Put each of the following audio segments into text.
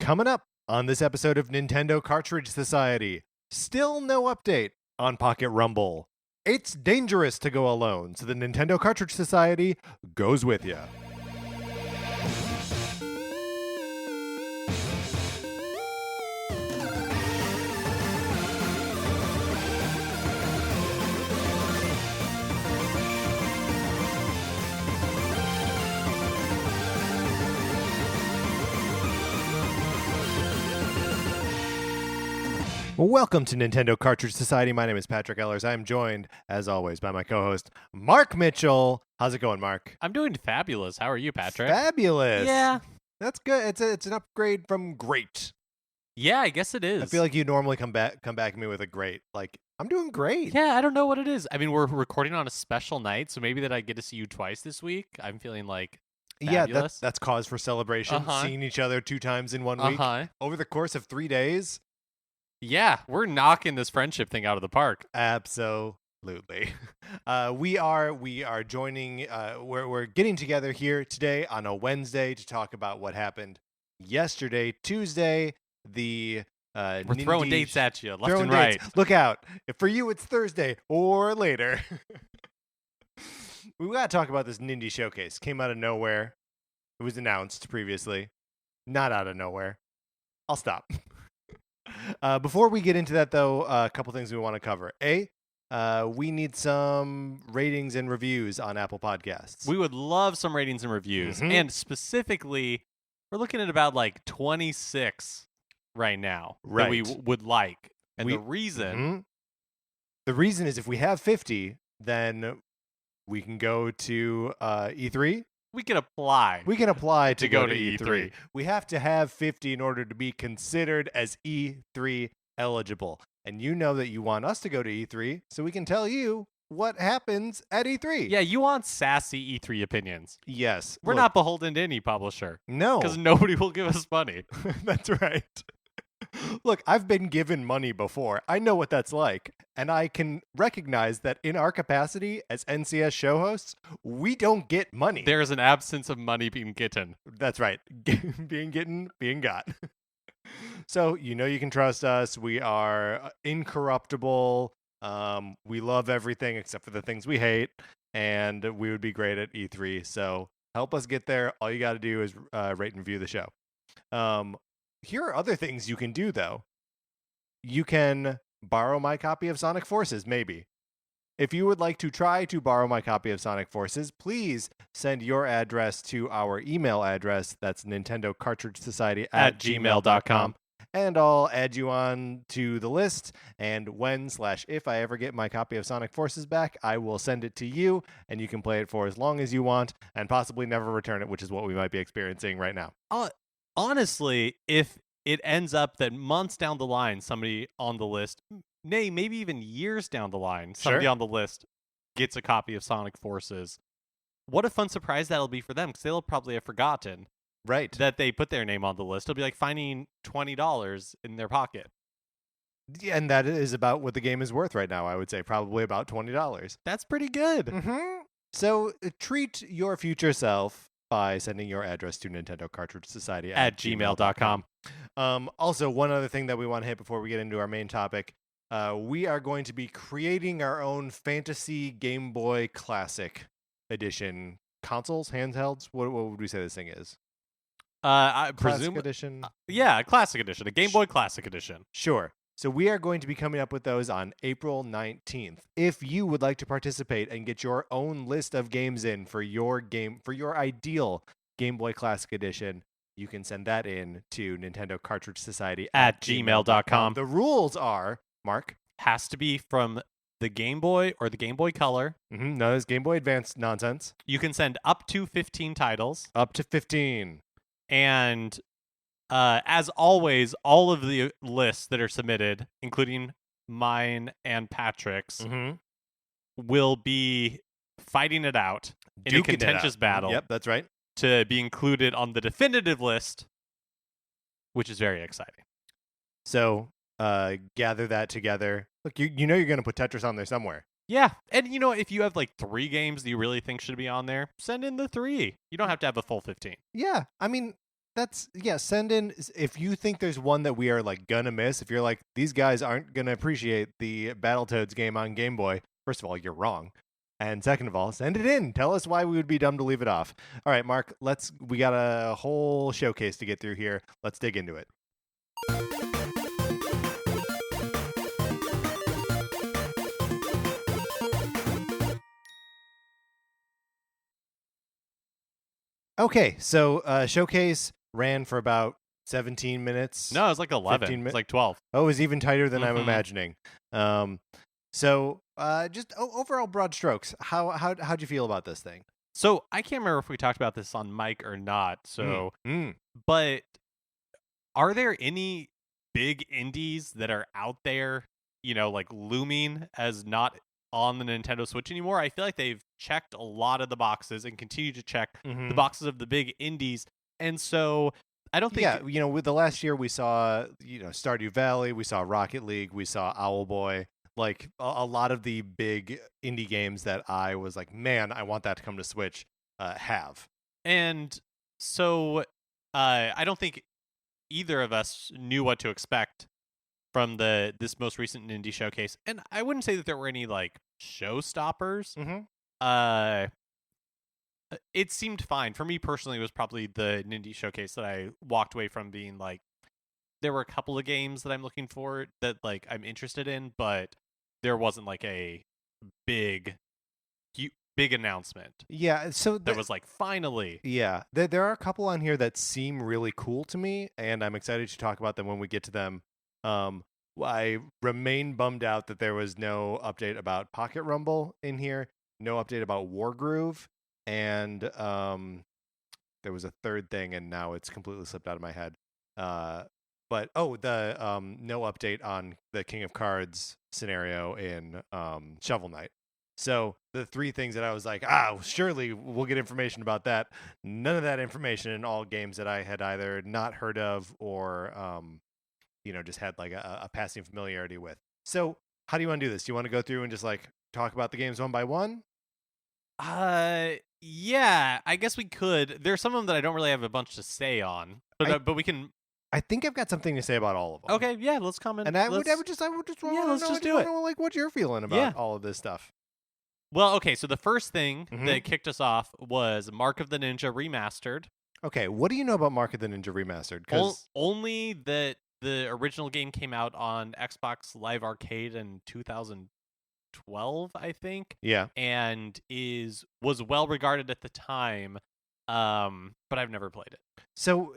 Coming up on this episode of Nintendo Cartridge Society, still no update on Pocket Rumble. It's dangerous to go alone, so the Nintendo Cartridge Society goes with you. Welcome to Nintendo Cartridge Society. My name is Patrick Ellers. I am joined, as always, by my co-host, Mark Mitchell. How's it going, Mark? I'm doing fabulous. How are you, Patrick? Fabulous. Yeah. That's good. It's an upgrade from great. Yeah, I guess it is. I feel like you normally come back at me with a great. Like, I'm doing great. Yeah, I don't know what it is. I mean, we're recording on a special night, so maybe that I get to see you twice this week. I'm feeling like fabulous. Yeah, that's cause for celebration. Seeing each other 2 times in 1 week over the course of 3 days. Yeah, we're knocking this friendship thing out of the park. Absolutely. We are joining. We're getting together here today on a Wednesday to talk about what happened yesterday, Tuesday. We're Nindies, throwing dates at you, left and right. Dates. Look out! If for you it's Thursday or later. We got to talk about this Nindies showcase. Came out of nowhere. It was announced previously. Not out of nowhere. I'll stop. Before we get into that, though, a couple things we want to cover. We need some ratings and reviews on Apple Podcasts. We would love some ratings and reviews. Mm-hmm. And specifically, we're looking at about like 26 right now that we would like. And the reason is if we have 50, then we can go to E3. We can apply. We can apply to go to E3. E3. We have to have 50 in order to be considered as E3 eligible. And you know that you want us to go to E3, so we can tell you what happens at E3. Yeah, you want sassy E3 opinions. Yes. We're not beholden to any publisher. No. Because nobody will give us money. That's right. Look, I've been given money before. I know what that's like. And I can recognize that in our capacity as NCS show hosts, we don't get money. There's an absence of money being gotten. That's right. Being gotten, being got. So, you know you can trust us. We are incorruptible. We love everything except for the things we hate. And we would be great at E3. So help us get there. All you got to do is rate and review the show. Here are other things you can do, though. You can borrow my copy of Sonic Forces, maybe. If you would like to try to borrow my copy of Sonic Forces, please send your address to our email address. That's Nintendo Cartridge Society at gmail.com. And I'll add you on to the list. And when/if I ever get my copy of Sonic Forces back, I will send it to you, and you can play it for as long as you want and possibly never return it, which is what we might be experiencing right now. Honestly, if it ends up that months down the line, somebody on the list, maybe even years down the line, somebody on the list gets a copy of Sonic Forces, what a fun surprise that'll be for them, because they'll probably have forgotten that they put their name on the list. It'll be like finding $20 in their pocket. Yeah, and that is about what the game is worth right now, I would say. Probably about $20. That's pretty good. Mm-hmm. So treat your future self by sending your address to Nintendo Cartridge Society at gmail.com. Also, one other thing that we want to hit before we get into our main topic, we are going to be creating our own Fantasy Game Boy Classic Edition consoles, handhelds. What would we say this thing is? I Classic presume Edition? Yeah, Classic Edition, a Game Boy Classic Edition. Sure. So we are going to be coming up with those on April 19th. If you would like to participate and get your own list of games in for your ideal Game Boy Classic Edition, you can send that in to Nintendo Cartridge Society at gmail.com. The rules are, Mark? Has to be from the Game Boy or the Game Boy Color. Mm-hmm. No, it's Game Boy Advance nonsense. You can send up to 15 titles. Up to 15. And as always, all of the lists that are submitted, including mine and Patrick's, will be fighting it out in a contentious battle. Yep, that's right. To be included on the definitive list, which is very exciting. So gather that together. Look, you know you're going to put Tetris on there somewhere. Yeah, and you know, if you have like 3 games that you really think should be on there, send in the 3. You don't have to have a full 15. Yeah, I mean, Send in if you think there's one that we are like gonna miss. If you're like, these guys aren't gonna appreciate the Battletoads game on Game Boy, first of all, you're wrong. And second of all, send it in. Tell us why we would be dumb to leave it off. All right, Mark, we got a whole showcase to get through here. Let's dig into it. Okay, so showcase ran for about 17 minutes. No, it was like 11. It was like 12. Oh, it was even tighter than I'm imagining. So just overall broad strokes. How'd you feel about this thing? So I can't remember if we talked about this on mic or not. So, but are there any big indies that are out there? You know, like looming as not on the Nintendo Switch anymore? I feel like they've checked a lot of the boxes and continue to check the boxes of the big indies. And so I don't think... Yeah, you know, with the last year we saw, Stardew Valley, we saw Rocket League, we saw Owlboy, like a lot of the big indie games that I was like, man, I want that to come to Switch, have. And so I don't think either of us knew what to expect from this most recent indie showcase. And I wouldn't say that there were any like showstoppers. It seemed fine. For me personally, it was probably the Nindies showcase that I walked away from being like, there were a couple of games that I'm looking for that like I'm interested in, but there wasn't like a big announcement. Yeah, so that was like, finally. Yeah, there are a couple on here that seem really cool to me, and I'm excited to talk about them when we get to them. I remain bummed out that there was no update about Pocket Rumble in here, no update about Wargroove, and there was a third thing, and now it's completely slipped out of my head. But the no update on the King of Cards scenario in Shovel Knight. So the three things that I was like, surely we'll get information about that. None of that information in all games that I had either not heard of or just had like a passing familiarity with. So how do you want to do this? Do you want to go through and just like talk about the games one by one? Yeah, I guess we could. There's some of them that I don't really have a bunch to say on, but we can. I think I've got something to say about all of them. Okay, yeah, let's comment. And I would just want to know like what you're feeling about all of this stuff. Well, okay, so the first thing that kicked us off was Mark of the Ninja Remastered. Okay, what do you know about Mark of the Ninja Remastered? Only that the original game came out on Xbox Live Arcade in 2012, I think. Yeah. And was well regarded at the time, but I've never played it. So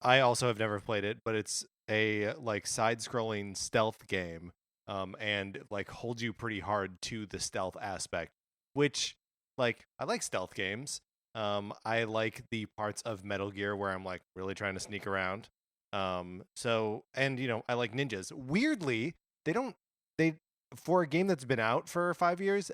I also have never played it, but it's a like side-scrolling stealth game. And like holds you pretty hard to the stealth aspect, which like I like stealth games. I like the parts of Metal Gear where I'm like really trying to sneak around. So I like ninjas. Weirdly, for a game that's been out for 5 years,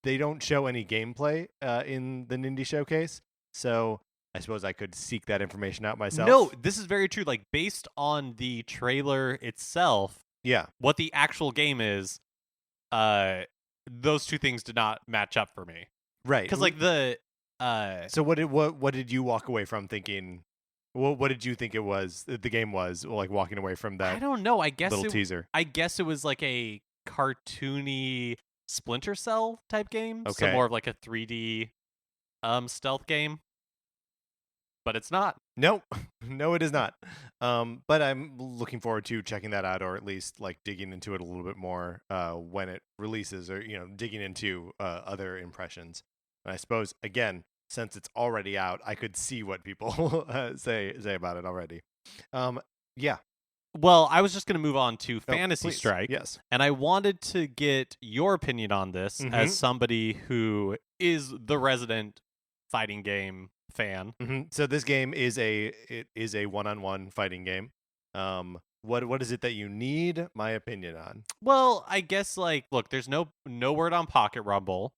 they don't show any gameplay in the Nindy showcase. So I suppose I could seek that information out myself. No, this is very true. Like based on the trailer itself. Yeah. What the actual game is, those two things did not match up for me. Right. Because like the So what did you walk away from thinking? What did you think the game was like walking away from that? I don't know. I guess little teaser. I guess it was like a cartoony Splinter Cell type game. Okay. So more of like a 3D stealth game. But it's not. No, it is not. But I'm looking forward to checking that out, or at least like digging into it a little bit more when it releases, or digging into other impressions. And I suppose again, since it's already out, I could see what people say about it already. Yeah. Well, I was just going to move on to Fantasy please. Strike. Yes. And I wanted to get your opinion on this as somebody who is the resident fighting game fan. So this game is a one-on-one fighting game. What is it that you need my opinion on? Well, I guess like look, there's no word on Pocket Rumble.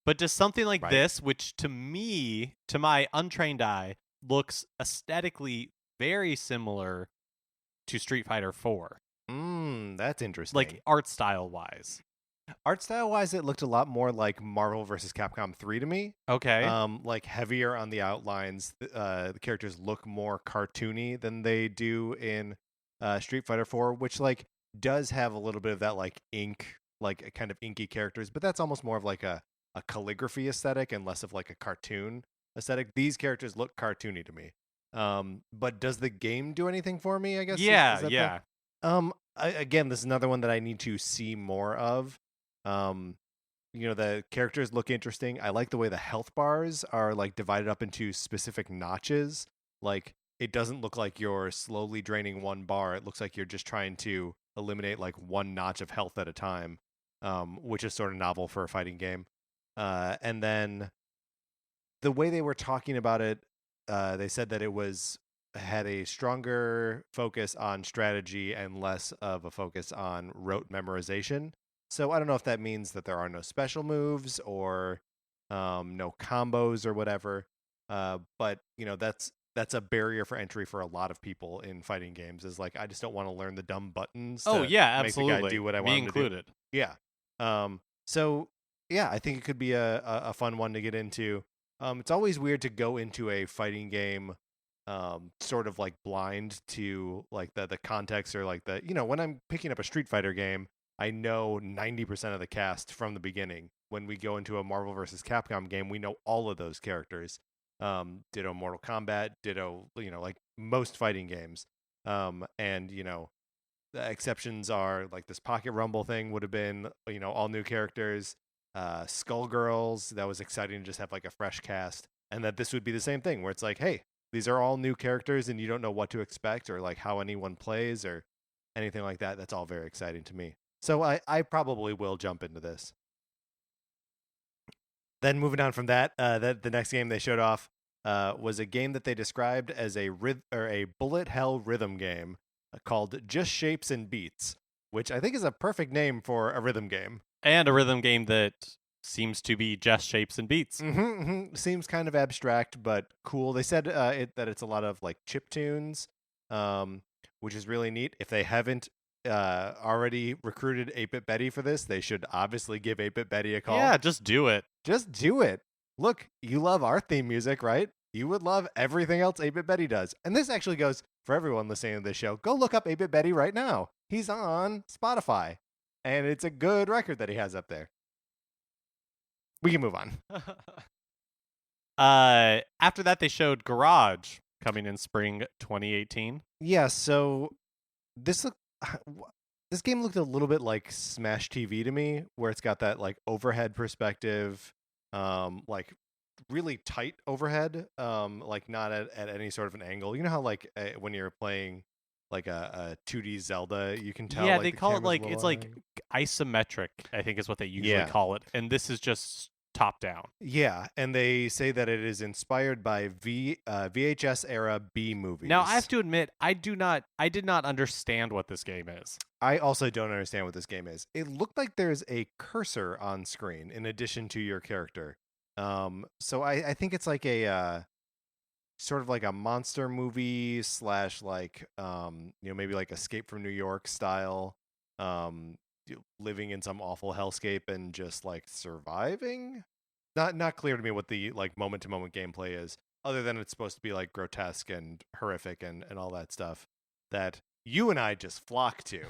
But just something like this, which to me, to my untrained eye, looks aesthetically very similar to Street Fighter 4. That's interesting. Like art style wise. Art style wise, it looked a lot more like Marvel vs. Capcom 3 to me. Okay. Like heavier on the outlines. The characters look more cartoony than they do in Street Fighter 4, which like does have a little bit of that like ink, like kind of inky characters, but that's almost more of like a calligraphy aesthetic and less of like a cartoon aesthetic. These characters look cartoony to me. But does the game do anything for me? I guess. Yeah, Is that yeah. again, this is another one that I need to see more of. Um, the characters look interesting. I like the way the health bars are like divided up into specific notches. Like it doesn't look like you're slowly draining one bar. It looks like you're just trying to eliminate like one notch of health at a time, which is sort of novel for a fighting game. And then the way they were talking about it, they said that it had a stronger focus on strategy and less of a focus on rote memorization. So I don't know if that means that there are no special moves or no combos or whatever. But that's a barrier for entry for a lot of people in fighting games. Is like I just don't want to learn the dumb buttons. Oh yeah, make the guy absolutely. do what I Me want him included. to do. Yeah. So yeah, I think it could be a fun one to get into. It's always weird to go into a fighting game sort of like blind to like the context or like when I'm picking up a Street Fighter game, I know 90% of the cast from the beginning. When we go into a Marvel vs. Capcom game, we know all of those characters. Ditto Mortal Kombat, ditto like most fighting games. And the exceptions are like this Pocket Rumble thing would have been all new characters. Skullgirls, that was exciting to just have like a fresh cast, and that this would be the same thing where it's like, hey, these are all new characters and you don't know what to expect or like how anyone plays or anything like that. That's all very exciting to me. So I probably will jump into this. Then moving on from that, the next game they showed off was a game that they described as a bullet hell rhythm game called Just Shapes and Beats, which I think is a perfect name for a rhythm game. And a rhythm game that seems to be just shapes and beats. Seems kind of abstract, but cool. They said that it's a lot of like chip tunes, which is really neat. If they haven't already recruited 8-Bit Betty for this, they should obviously give 8-Bit Betty a call. Yeah, just do it. Just do it. Look, you love our theme music, right? You would love everything else 8-Bit Betty does. And this actually goes for everyone listening to this show. Go look up 8-Bit Betty right now. He's on Spotify. And it's a good record that he has up there. We can move on. After that, they showed Garage coming in spring 2018. Yeah, so this game looked a little bit like Smash TV to me, where it's got that like overhead perspective, like really tight overhead, like not at any sort of an angle. You know how like when you're playing like a 2D Zelda, you can tell. Yeah, like, they call it like it's like isometric, I think is what they usually call it, and this is just top down. Yeah, and they say that it is inspired by VHS era B movies. Now I have to admit, I did not understand what this game is. I also don't understand what this game is. It looked like there's a cursor on screen in addition to your character. So I think it's like a sort of like a monster movie / like maybe like Escape from New York style, living in some awful hellscape and just like surviving. Not clear to me what the like moment to moment gameplay is, other than it's supposed to be like grotesque and horrific and all that stuff that you and I just flock to.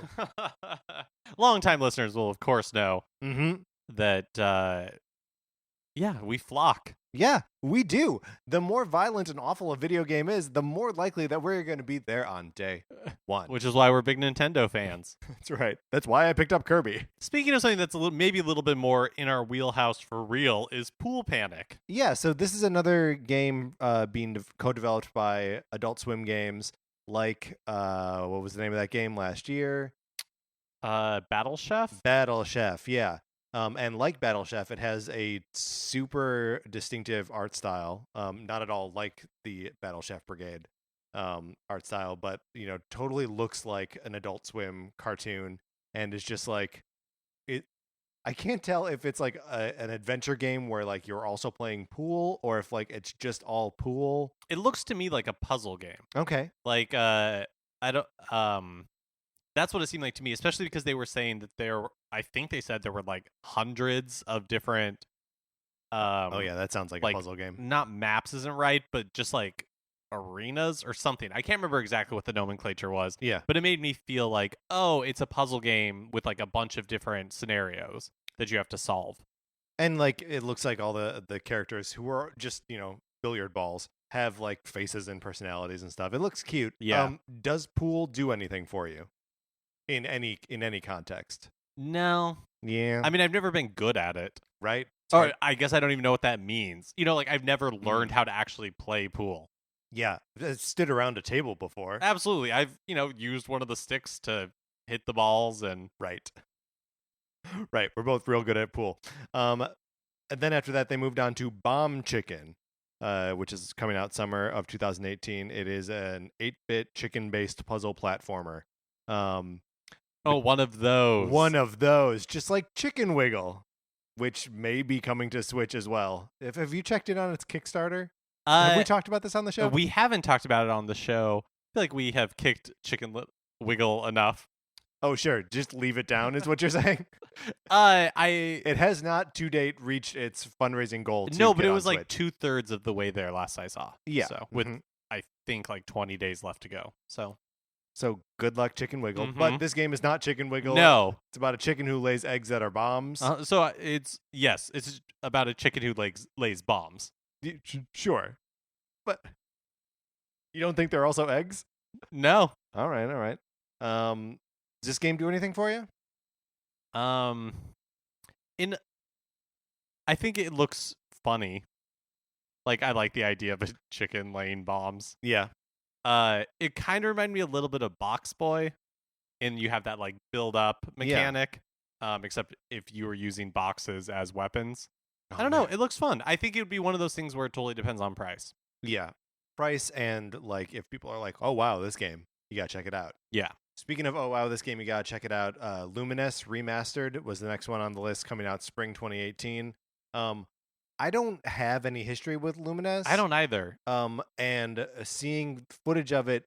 Longtime listeners will of course know that yeah, we flock. Yeah, we do. The more violent and awful a video game is, the more likely that we're going to be there on day one. Which is why we're big Nintendo fans. That's right. That's why I picked up Kirby. Speaking of something that's maybe a little bit more in our wheelhouse for real, is Pool Panic. Yeah, so this is another game being co-developed by Adult Swim Games, like, what was the name of that game last year? Battle Chef? Battle Chef, yeah. And like Battle Chef, it has a super distinctive art style. Not at all like the Battle Chef Brigade art style, but totally looks like an Adult Swim cartoon, and is just like it. I can't tell if it's like an adventure game where like you're also playing pool, or if like it's just all pool. It looks to me like a puzzle game. Okay, like I don't That's what it seemed like to me, especially because they were saying that I think they said there were like hundreds of different oh yeah, that sounds like a puzzle game. Not maps isn't right, but just like arenas or something. I can't remember exactly what the nomenclature was. Yeah. But it made me feel like, oh, it's a puzzle game with like a bunch of different scenarios that you have to solve. And like it looks like all the characters who are just, billiard balls have like faces and personalities and stuff. It looks cute. Yeah. Does pool do anything for you in any context? No. Yeah. I mean, I've never been good at it. Right? Or I guess I don't even know what that means. Like I've never learned how to actually play pool. Yeah, I've stood around a table before. Absolutely. I've, used one of the sticks to hit the balls and... Right. Right, we're both real good at pool. And then after that, they moved on to Bomb Chicken, which is coming out summer of 2018. It is an 8-bit chicken-based puzzle platformer. One of those. One of those, just like Chicken Wiggle, which may be coming to Switch as well. Have you checked in on its Kickstarter? Have we talked about this on the show? We haven't talked about it on the show. I feel like we have kicked Chicken Wiggle enough. Oh, sure. Just leave it down is what you're saying? It has not to date reached its fundraising goal. No, but it was Switch. Like 2/3 of the way there last I saw. Yeah. So with I think like 20 days left to go. So good luck, Chicken Wiggle. Mm-hmm. But this game is not Chicken Wiggle. No. It's about a chicken who lays eggs that are bombs. It's about a chicken who lays bombs. Sure. But you don't think they're also eggs? No. All right. Does this game do anything for you? I think it looks funny. Like I like the idea of a chicken laying bombs. Yeah. It kind of reminded me a little bit of Box Boy, and you have that like build up mechanic. Yeah. Except if you were using boxes as weapons. I don't know. It looks fun. I think it would be one of those things where it totally depends on price. Yeah. Price and like if people are like, oh wow, this game, you gotta check it out. Yeah. Speaking of, oh wow, this game, you gotta check it out. Lumines Remastered was the next one on the list, coming out spring 2018. I don't have any history with Lumines. I don't either. And seeing footage of it,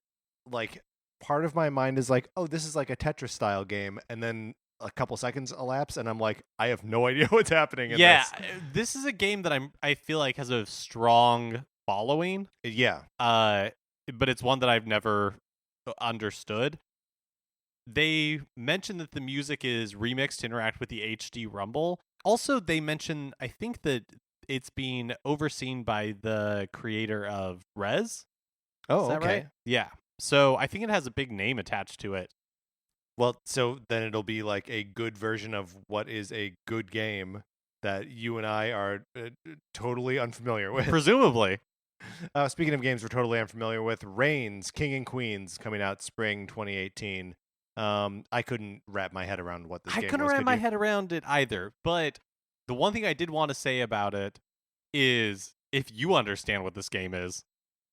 like part of my mind is like, oh, this is like a Tetris style game, and then a couple seconds elapse, and I'm like, I have no idea what's happening in this. This is a game that I feel like has a strong following. Yeah. But it's one that I've never understood. They mentioned that the music is remixed to interact with the HD Rumble. Also, they mention, I think that it's being overseen by the creator of Rez. Oh, is that okay. Right? Yeah. So I think it has a big name attached to it. Well, so then it'll be like a good version of what is a good game that you and I are totally unfamiliar with. Presumably. Speaking of games we're totally unfamiliar with, Reigns, King and Queens, coming out spring 2018. I couldn't wrap my head around what this game was. I couldn't wrap my head around it either, but the one thing I did want to say about it is if you understand what this game is.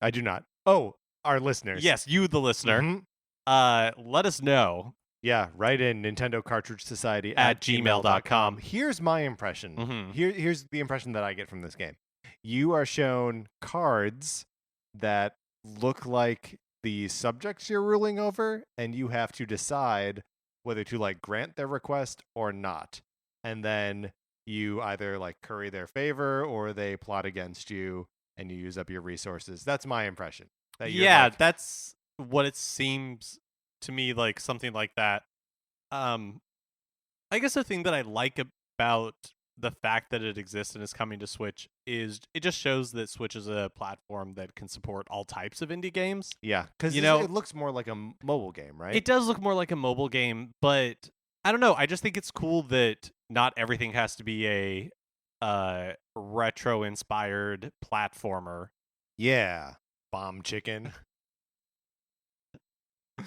I do not. Oh, our listeners. Yes, you, the listener. Mm-hmm. Let us know. Yeah, write in Nintendo Cartridge Society at gmail.com. Here's my impression. Mm-hmm. Here's the impression that I get from this game. You are shown cards that look like the subjects you're ruling over, and you have to decide whether to like grant their request or not. And then you either like curry their favor or they plot against you and you use up your resources. That's my impression. That's what it seems to me, like something like that. I guess the thing that I like about the fact that it exists and is coming to Switch is it just shows that Switch is a platform that can support all types of indie games. Yeah, because it looks more like a mobile game, right? It does look more like a mobile game, but I don't know. I just think it's cool that not everything has to be a retro-inspired platformer. Yeah, Bomb Chicken.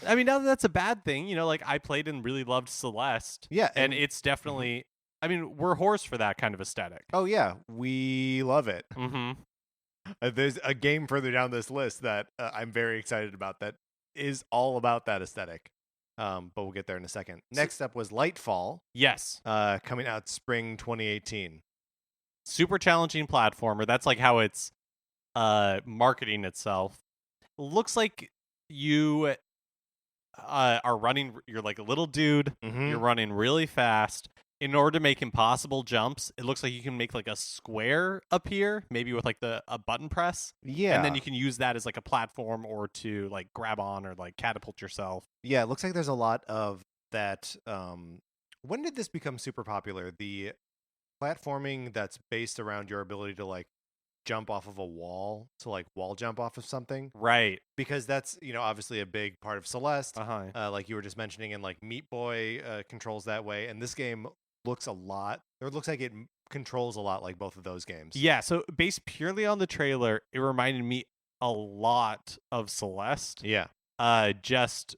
I mean, now that's a bad thing. Like I played and really loved Celeste. Yeah, and it's definitely. I mean, we're whores for that kind of aesthetic. Oh yeah, we love it. Mm-hmm. There's a game further down this list that I'm very excited about that is all about that aesthetic. But we'll get there in a second. Next up was Lightfall. Yes. Coming out spring 2018. Super challenging platformer. That's like how it's marketing itself. Looks like you are running. You're like a little dude. Mm-hmm. You're running really fast. In order to make impossible jumps, it looks like you can make like a square appear, maybe with like a button press. Yeah. And then you can use that as like a platform or to like grab on or like catapult yourself. Yeah, it looks like there's a lot of that. When did this become super popular? The platforming that's based around your ability to like jump off of a wall, to like wall jump off of something. Right. Because that's, obviously a big part of Celeste. Uh-huh. Like you were just mentioning, and like Meat Boy controls that way. And this game looks looks like it controls a lot like both of those games. Yeah, so based purely on the trailer, it reminded me a lot of Celeste. Yeah. Just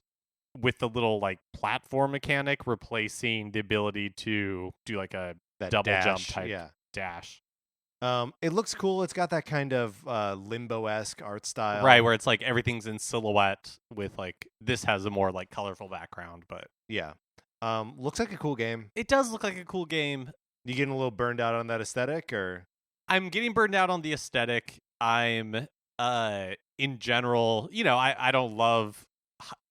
with the little like platform mechanic replacing the ability to do like a That double dash, jump type yeah. dash. It looks cool. It's got that kind of limbo-esque art style. Right, where it's like everything's in silhouette with like this has a more like colorful background, but yeah. Looks like a cool game. it does look like a cool game. You getting a little burned out on that aesthetic, or? I'm getting burned out on the aesthetic. I'm in general, I don't love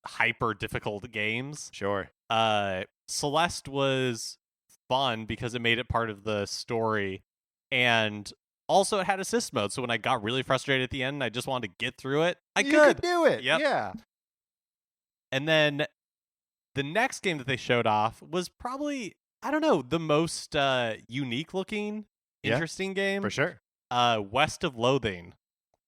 hyper difficult games. Sure. Celeste was fun because it made it part of the story, and also it had assist mode, so when I got really frustrated at the end and I just wanted to get through it, You could do it. Yep. Yeah. And then the next game that they showed off was probably, I don't know, the most unique looking, interesting game. For sure. West of Loathing.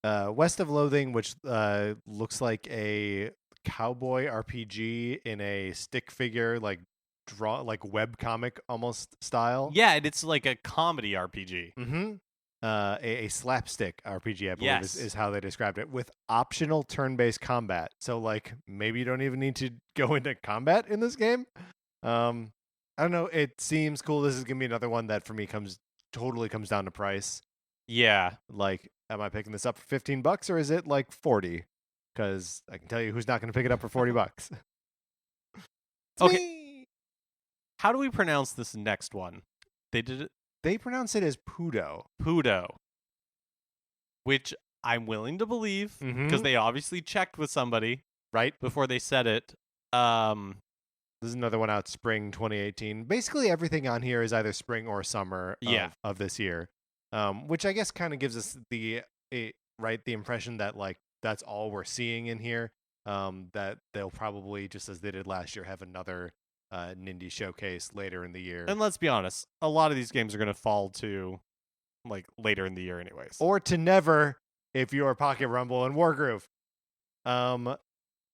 West of Loathing, which looks like a cowboy RPG in a stick figure, like web comic almost style. Yeah, and it's like a comedy RPG. Mm-hmm. A slapstick RPG, I believe, Yes. is how they described it, with optional turn-based combat. So, like, maybe you don't even need to go into combat in this game. I don't know. It seems cool. This is gonna be another one that for me totally comes down to price. Yeah. Like, am I picking this up for $15 or is it like 40? Because I can tell you who's not going to pick it up for $40. Okay. Me. How do we pronounce this next one? They pronounce it as Pudo. Pudo, which I'm willing to believe because they obviously checked with somebody right before they said it. This is another one out spring 2018. Basically, everything on here is either spring or summer of this year, which I guess kind of gives us the impression that like that's all we're seeing in here. That they'll probably, just as they did last year, have another Nindies showcase later in the year. And let's be honest, a lot of these games are going to fall to like later in the year anyways. Or to never if you're Pocket Rumble and Wargroove.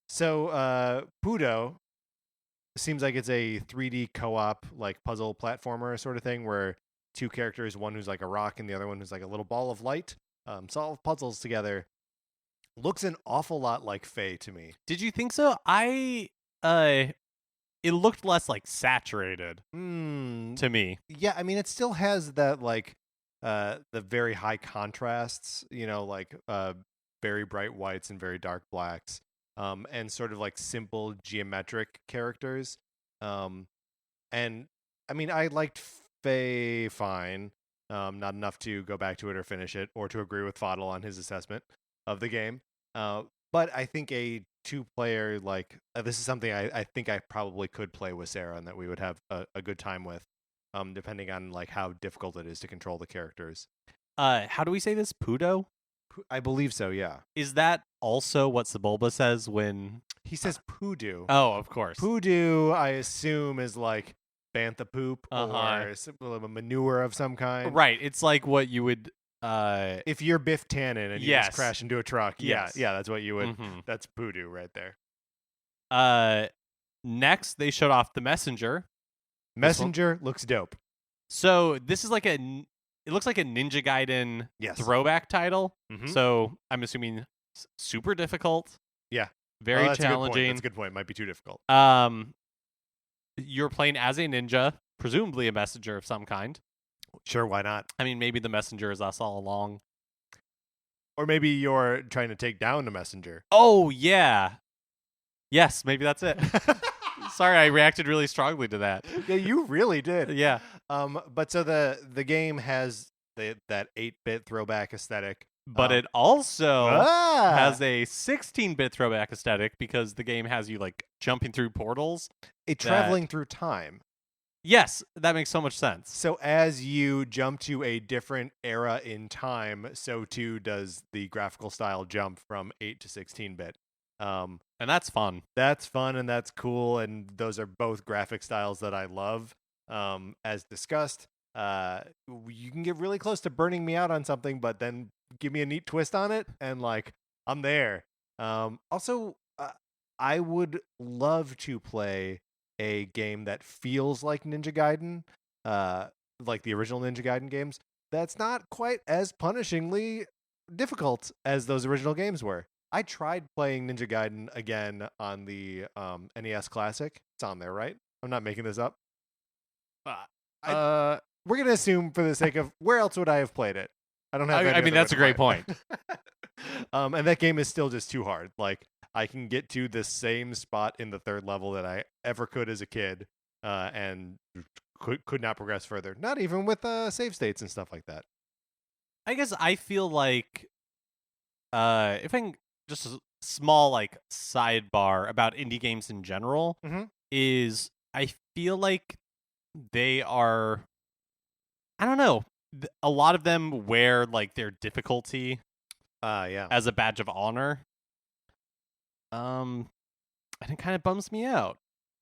So Pudo seems like it's a 3D co-op like puzzle platformer sort of thing where two characters, one who's like a rock and the other one who's like a little ball of light, solve puzzles together. Looks an awful lot like Faye to me. Did you think so? It looked less like saturated to me. Yeah, I mean, it still has that like the very high contrasts, like very bright whites and very dark blacks, and sort of like simple geometric characters. And I mean, I liked Faye fine, not enough to go back to it or finish it or to agree with Fodl on his assessment of the game. But I think a two-player, like, this is something I think I probably could play with Sarah and that we would have a good time with, depending on, like, how difficult it is to control the characters. How do we say this? Pudo? I believe so, yeah. Is that also what Sebulba says when... He says Pudu. Oh, of course. Pudu, I assume, is, like, bantha poop or a manure of some kind. Right. It's like what you would... if you're Biff Tannen and you just crash into a truck, yeah, that's what you would. Mm-hmm. That's Pudu right there. Next, they showed off the Messenger. Messenger looks dope. So this is like it looks like a Ninja Gaiden throwback title. Mm-hmm. So I'm assuming super difficult. Yeah, very challenging. That's a good point. Might be too difficult. You're playing as a ninja, presumably a messenger of some kind. Sure, why not? I mean, maybe the messenger is us all along. Or maybe you're trying to take down the messenger. Oh, yeah. Yes, maybe that's it. Sorry, I reacted really strongly to that. Yeah, you really did. Yeah. But so the game has that 8-bit throwback aesthetic. but it also has a 16-bit throwback aesthetic because the game has you like jumping through portals. Traveling through time. Yes, that makes so much sense. So as you jump to a different era in time, so too does the graphical style jump from 8 to 16-bit. And that's fun. That's fun and that's cool, and those are both graphic styles that I love. As discussed, you can get really close to burning me out on something, but then give me a neat twist on it, and like I'm there. Also, I would love to play a game that feels like Ninja Gaiden, like the original Ninja Gaiden games. That's not quite as punishingly difficult as those original games were. I tried playing Ninja Gaiden again on the NES Classic. It's on there, right? I'm not making this up. We're gonna assume for the sake of where else would I have played it? I don't have. I mean, that's a great point. And that game is still just too hard. Like I can get to the same spot in the third level that I ever could as a kid, and could not progress further. Not even with save states and stuff like that. I guess I feel like, if I can, just a small like sidebar about indie games in general, is I feel like they are, I don't know, a lot of them wear like their difficulty as a badge of honor. And it kind of bums me out.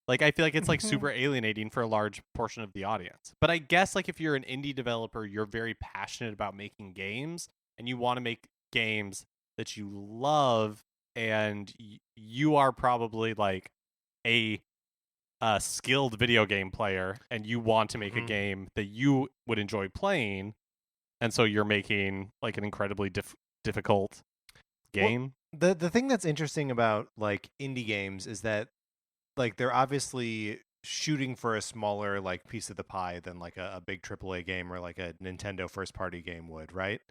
Like I feel like it's like super alienating for a large portion of the audience. But I guess like if you're an indie developer, you're very passionate about making games and you want to make games that you love, and you are probably like a skilled video game player and you want to make a game that you would enjoy playing, and so you're making like an incredibly difficult game. Well, the thing that's interesting about like indie games is that like they're obviously shooting for a smaller like piece of the pie than like a big AAA game or like a Nintendo first party game would, right?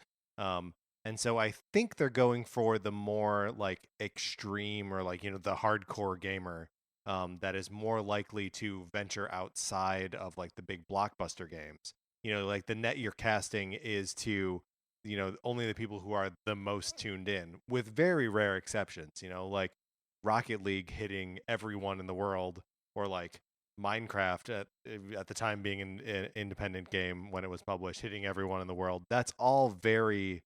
And so I think they're going for the more like extreme or like, you know, the hardcore gamer that is more likely to venture outside of like the big blockbuster games. You know, like the net you're casting is to, you know, only the people who are the most tuned in, with very rare exceptions, you know, like Rocket League hitting everyone in the world, or like Minecraft at the time being an independent game when it was published, hitting everyone in the world. That's all very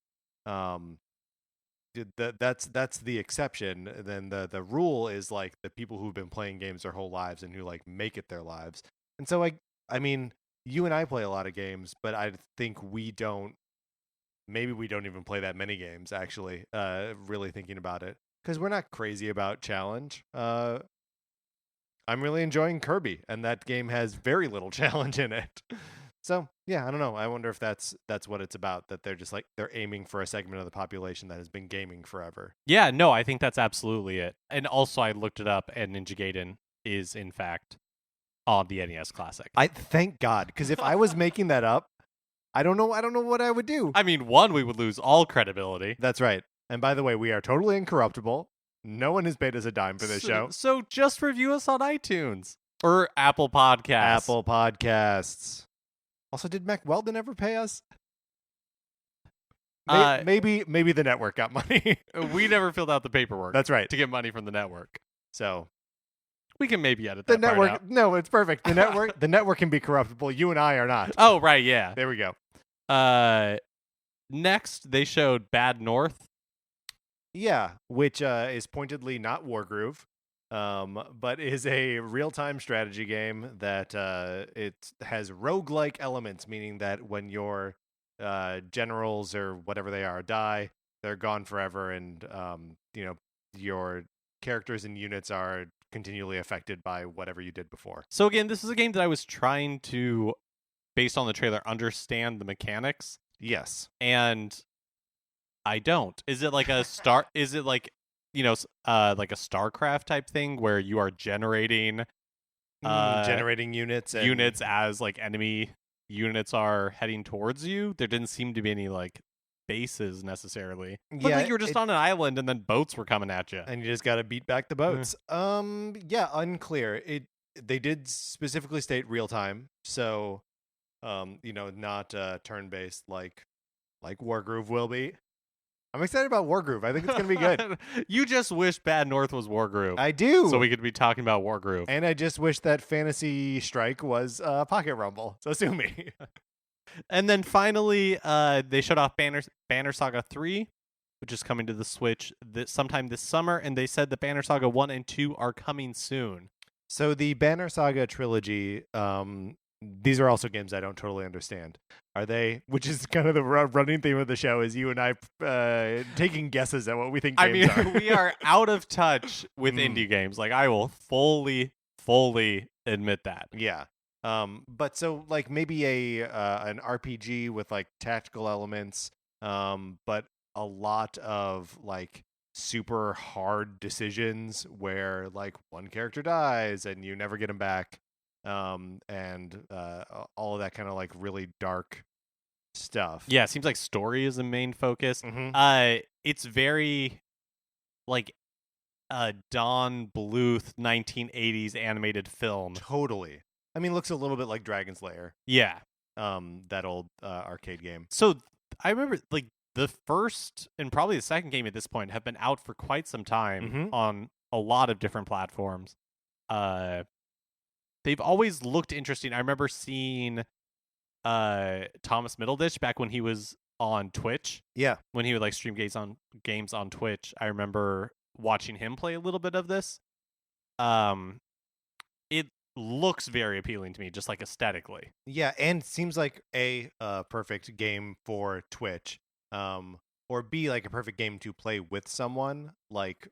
that's the exception. Then the rule is like the people who've been playing games their whole lives and who like make it their lives. And so I mean, you and I play a lot of games, but I think we don't even play that many games actually, really thinking about it, because we're not crazy about challenge. I'm really enjoying Kirby, and that game has very little challenge in it. So yeah, I don't know. I wonder if that's what it's about, that they're just like they're aiming for a segment of the population that has been gaming forever. Yeah, no, I think that's absolutely it. And also I looked it up, and Ninja Gaiden is in fact on the NES Classic. I thank God, because if I was making that up, I don't know what I would do. I mean, one, we would lose all credibility. That's right. And by the way, we are totally incorruptible. No one has paid us a dime for this show. So just review us on iTunes or Apple Podcasts. Apple Podcasts. Also, did Mac Weldon ever pay us? Maybe the network got money. We never filled out the paperwork. That's right. To get money from the network. So we can maybe edit the that network. part out. No, it's perfect. The network can be corruptible. You and I are not. Oh, right, yeah. There we go. Next, they showed Bad North. Yeah, which is pointedly not Wargroove, but is a real-time strategy game that it has roguelike elements, meaning that when your generals or whatever they are die, they're gone forever, and you know, your characters and units are continually affected by whatever you did before. So again, this is a game that I was trying to, based on the trailer, understand the mechanics. Yes. And I don't. Is it like a star? Is it like, you know, like a StarCraft type thing where you are generating units as like enemy units are heading towards you? There didn't seem to be any like bases necessarily. Looked like you were just on an island and then boats were coming at you, and you just got to beat back the boats. Yeah, unclear. They did specifically state real time, so you know, not turn based like Wargroove will be. I'm excited about Wargroove. I think it's going to be good. You just wish Bad North was Wargroove. I do. So we could be talking about Wargroove. And I just wish that Fantasy Strike was Pocket Rumble. So sue me. And then finally, they showed off Banner Saga 3, which is coming to the Switch sometime this summer. And they said the Banner Saga 1 and 2 are coming soon. So the Banner Saga trilogy, these are also games I don't totally understand. Are they? Which is kind of the running theme of the show, is you and I taking guesses at what we think games are. We are out of touch with indie games. Like, I will fully admit that. Yeah. But so like maybe an RPG with like tactical elements, but a lot of like super hard decisions where like one character dies and you never get him back. And all of that kind of like really dark stuff. Yeah, it seems like story is the main focus. Mm-hmm. It's very like Don Bluth 1980s animated film. Totally. I mean, looks a little bit like Dragon's Lair. Yeah. That old arcade game. So I remember like the first and probably the second game at this point have been out for quite some time on a lot of different platforms. They've always looked interesting. I remember seeing Thomas Middleditch back when he was on Twitch. Yeah. When he would like stream games on Twitch. I remember watching him play a little bit of this. It looks very appealing to me, just like aesthetically. Yeah, and seems like a perfect game for Twitch. Or B, like a perfect game to play with someone, like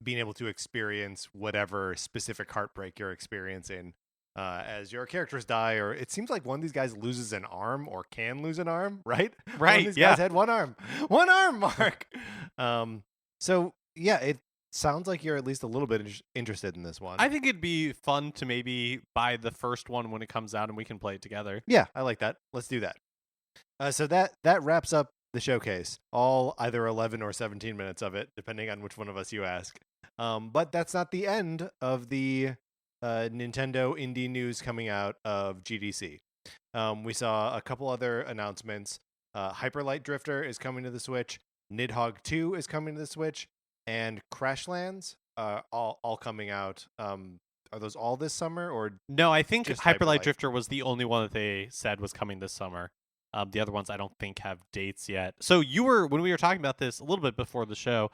being able to experience whatever specific heartbreak you're experiencing as your characters die, or it seems like one of these guys loses an arm or can lose an arm, right? Right. One of these guys had one arm, Mark. So yeah, it sounds like you're at least a little bit interested in this one. I think it'd be fun to maybe buy the first one when it comes out and we can play it together. Yeah, I like that. Let's do that. So that wraps up the showcase, all either 11 or 17 minutes of it, depending on which one of us you ask. But that's not the end of the Nintendo indie news coming out of GDC. We saw a couple other announcements. Hyper Light Drifter is coming to the Switch. Nidhogg 2 is coming to the Switch. And Crashlands all coming out. Are those all this summer or no? I think just Hyper Light Hyperlight? Drifter was the only one that they said was coming this summer. The other ones I don't think have dates yet. So when we were talking about this a little bit before the show,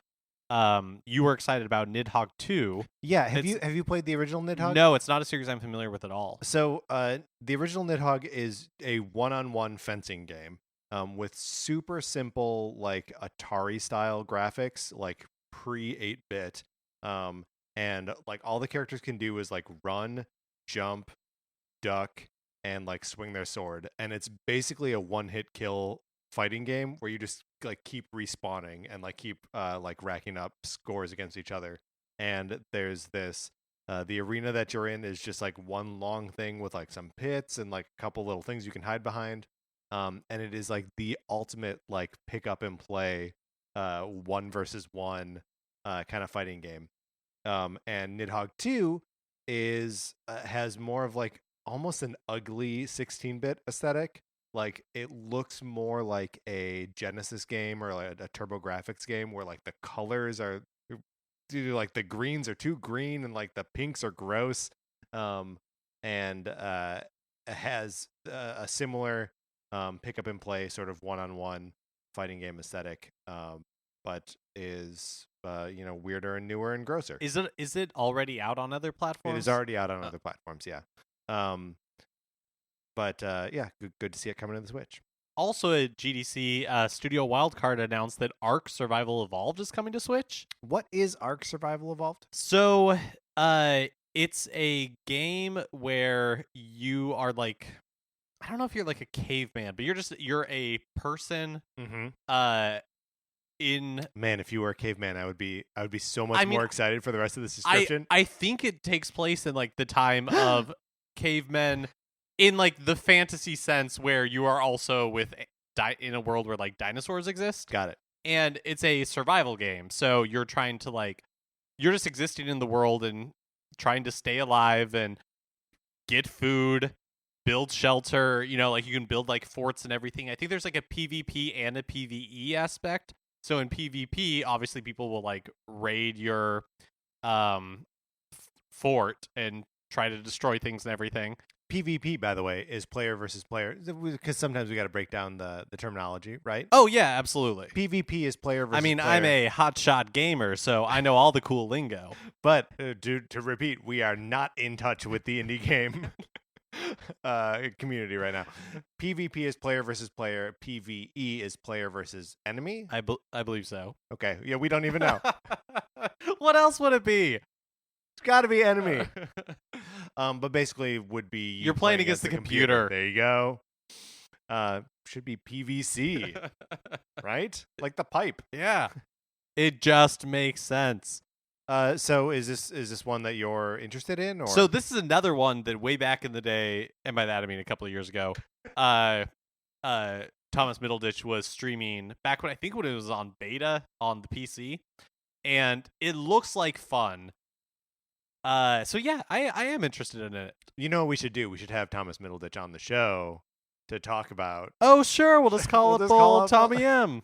you were excited about Nidhogg 2. Yeah, have you played the original Nidhogg? No, it's not a series I'm familiar with at all. So the original Nidhogg is a one-on-one fencing game with super simple like Atari style graphics, like pre 8-bit, and like all the characters can do is like run, jump, duck, and like swing their sword, and it's basically a one-hit kill fighting game where you just like keep respawning and like keep like racking up scores against each other. And there's this the arena that you're in is just like one long thing with like some pits and like a couple little things you can hide behind, and it is like the ultimate like pick up and play 1 versus 1 kind of fighting game. And Nidhogg 2 is has more of like almost an ugly 16-bit aesthetic. Like it looks more like a Genesis game or like a TurboGrafx game where like the colors are like the greens are too green and like the pinks are gross. And it has a similar pick up and play sort of one-on-one fighting game aesthetic, but is weirder and newer and grosser. Is it already out on other platforms? It is already out on other platforms, yeah. But yeah, good to see it coming to the Switch. Also at GDC, Studio Wildcard announced that Ark Survival Evolved is coming to Switch. What is Ark Survival Evolved? So, it's a game where you are like, I don't know if you're like a caveman, but you're a person. Man, if you were a caveman, I would be so much more excited for the rest of this description. I think it takes place in like the time of cavemen, in like the fantasy sense where you are also in a world where like dinosaurs exist. Got it. And it's a survival game. So you're trying to like, you're just existing in the world and trying to stay alive and get food, build shelter, like you can build like forts and everything. I think there's like a PvP and a PvE aspect. So in PvP, obviously people will like raid your fort and try to destroy things and everything. PvP, by the way, is player versus player, because sometimes we got to break down the terminology, right? Oh yeah, absolutely. PvP is player versus player. I'm a hotshot gamer, so I know all the cool lingo. But to repeat, we are not in touch with the indie game community right now. PvP is player versus player. PvE is player versus enemy. I believe so. Okay, yeah, we don't even know. What else would it be? It's got to be enemy. But basically would be you're playing against the computer. There you go. Should be PVC, right? Like the pipe. Yeah. It just makes sense. So is this one that you're interested in? Or? So this is another one that way back in the day, and by that I mean a couple of years ago, Thomas Middleditch was streaming back when it was on beta on the PC, and it looks like fun. So yeah, I am interested in it. You know what we should do? We should have Thomas Middleditch on the show to talk about. Oh sure, we'll just call it Bull Tommy M.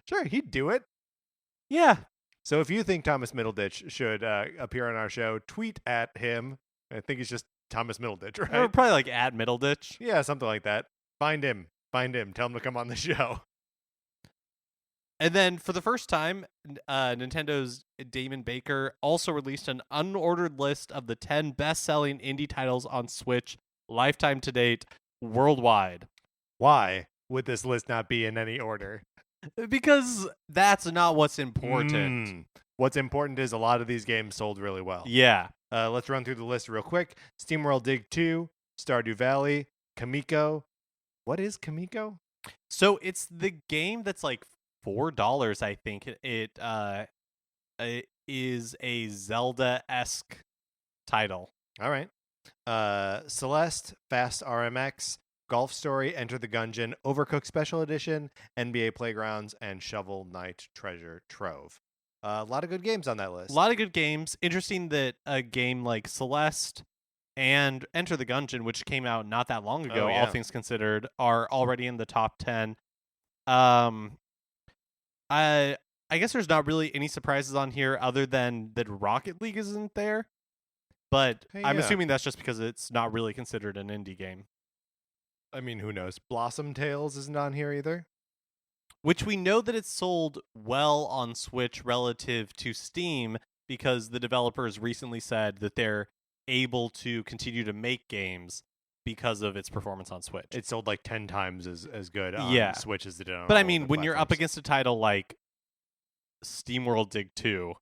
Sure, he'd do it. Yeah. So if you think Thomas Middleditch should appear on our show, tweet at him. I think it's just Thomas Middleditch, right? Or probably like at Middleditch. Yeah, something like that. Find him. Tell him to come on the show. And then for the first time, Nintendo's Damon Baker also released an unordered list of the 10 best-selling indie titles on Switch lifetime to date worldwide. Why would this list not be in any order? Because that's not what's important. What's important is a lot of these games sold really well. Yeah. Let's run through the list real quick. SteamWorld Dig 2, Stardew Valley, Kamiko. What is Kamiko? So it's the game that's like $4, I think. It is a Zelda-esque title. All right. Celeste, Fast RMX, Golf Story, Enter the Gungeon, Overcooked Special Edition, NBA Playgrounds, and Shovel Knight Treasure Trove. A lot of good games on that list. A lot of good games. Interesting that a game like Celeste and Enter the Gungeon, which came out not that long ago, all things considered, are already in the top 10. I guess there's not really any surprises on here other than that Rocket League isn't there. But I'm assuming that's just because it's not really considered an indie game. I mean, who knows? Blossom Tales isn't on here either. Which we know that it's sold well on Switch relative to Steam because the developers recently said that they're able to continue to make games because of its performance on Switch. It sold like 10 times as good on Switch as it did on But I mean, when you're up against a title like SteamWorld Dig 2,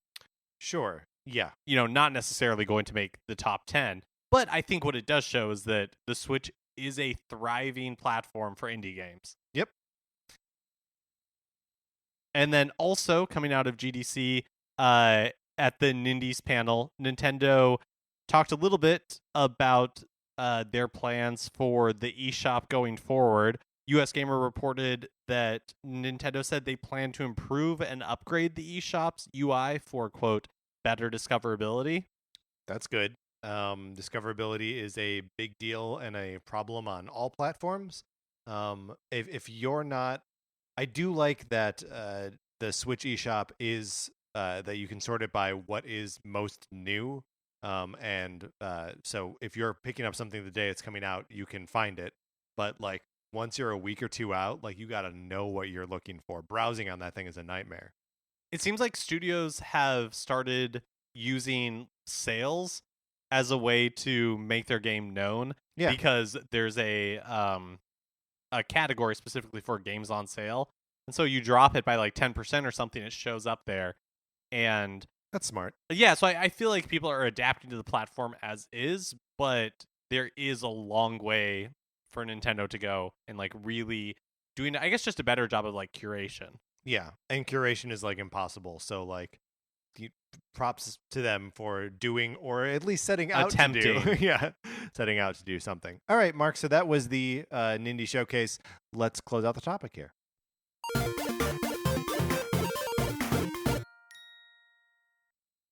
sure, yeah. Not necessarily going to make the top 10, but I think what it does show is that the Switch is a thriving platform for indie games. Yep. And then also coming out of GDC at the Nindies panel, Nintendo talked a little bit about their plans for the eShop going forward. US Gamer reported that Nintendo said they plan to improve and upgrade the eShop's UI for, quote, better discoverability. That's good. Discoverability is a big deal and a problem on all platforms. If you're not, I do like that the Switch eShop is that you can sort it by what is most new. So if you're picking up something the day it's coming out, you can find it. But like once you're a week or two out, like you got to know what you're looking for. Browsing on that thing is a nightmare. It seems like studios have started using sales as a way to make their game known. Yeah. Because there's a category specifically for games on sale. And so you drop it by like 10% or something, it shows up there. And that's smart. Yeah, so I feel like people are adapting to the platform as is, but there is a long way for Nintendo to go and like really doing, I guess, just a better job of like curation. Yeah, and curation is like impossible. So like, props to them for doing, or at least setting out to do. Yeah, setting out to do something. All right, Mark. So that was the Nindy Showcase. Let's close out the topic here.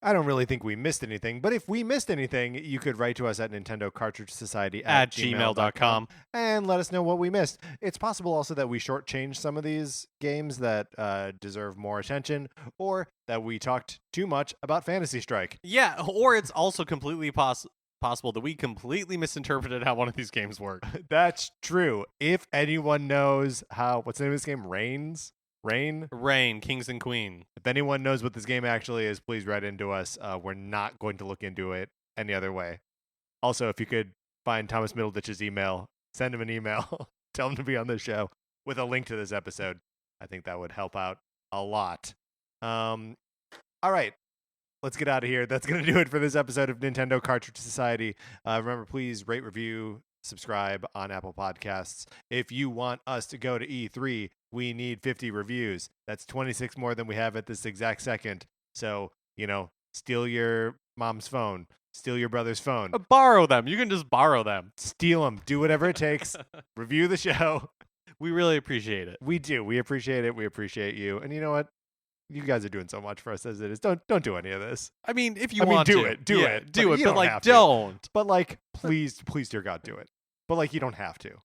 I don't really think we missed anything, but if we missed anything, you could write to us at Nintendo Cartridge Society at gmail.com and let us know what we missed. It's possible also that we shortchanged some of these games that deserve more attention, or that we talked too much about Fantasy Strike. Yeah, or it's also completely possible that we completely misinterpreted how one of these games worked. That's true. If anyone knows what's the name of this game? Rain, Kings and Queen. If anyone knows what this game actually is, please write into us. We're not going to look into it any other way. Also, if you could find Thomas Middleditch's email, send him an email, tell him to be on the show with a link to this episode. I think that would help out a lot. All right. Let's get out of here. That's going to do it for this episode of Nintendo Cartridge Society. Remember, please rate, review, subscribe on Apple Podcasts. If you want us to go to E3, we need 50 reviews. That's 26 more than we have at this exact second. So, steal your mom's phone. Steal your brother's phone. Borrow them. You can just borrow them. Steal them. Do whatever it takes. Review the show. We really appreciate it. We do. We appreciate it. We appreciate you. And you know what? You guys are doing so much for us as it is. Don't do any of this. I mean, if you want do to. it. Do it. But don't. But please, dear God, do it. But you don't have to.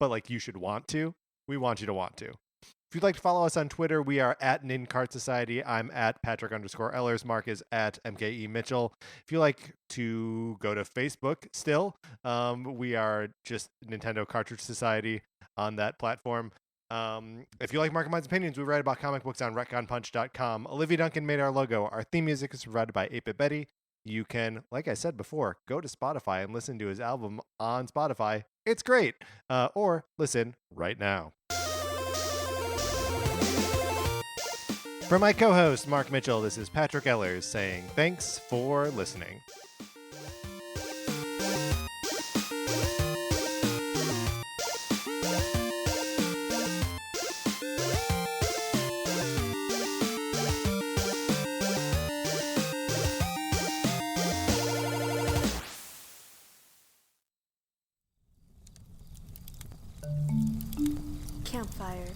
But you should want to. We want you to want to. If you'd like to follow us on Twitter, we are at NinCart Society. I'm at Patrick_Ellers. Mark is at MKE Mitchell. If you like to go to Facebook still, we are just Nintendo Cartridge Society on that platform. If you like Mark and Mine's opinions, we write about comic books on retconpunch.com. Olivia Duncan made our logo. Our theme music is provided by 8-Bit Betty. You can, like I said before, go to Spotify and listen to his album on Spotify. It's great. Or listen right now. For my co-host, Mark Mitchell, this is Patrick Ellers saying thanks for listening. Campfire.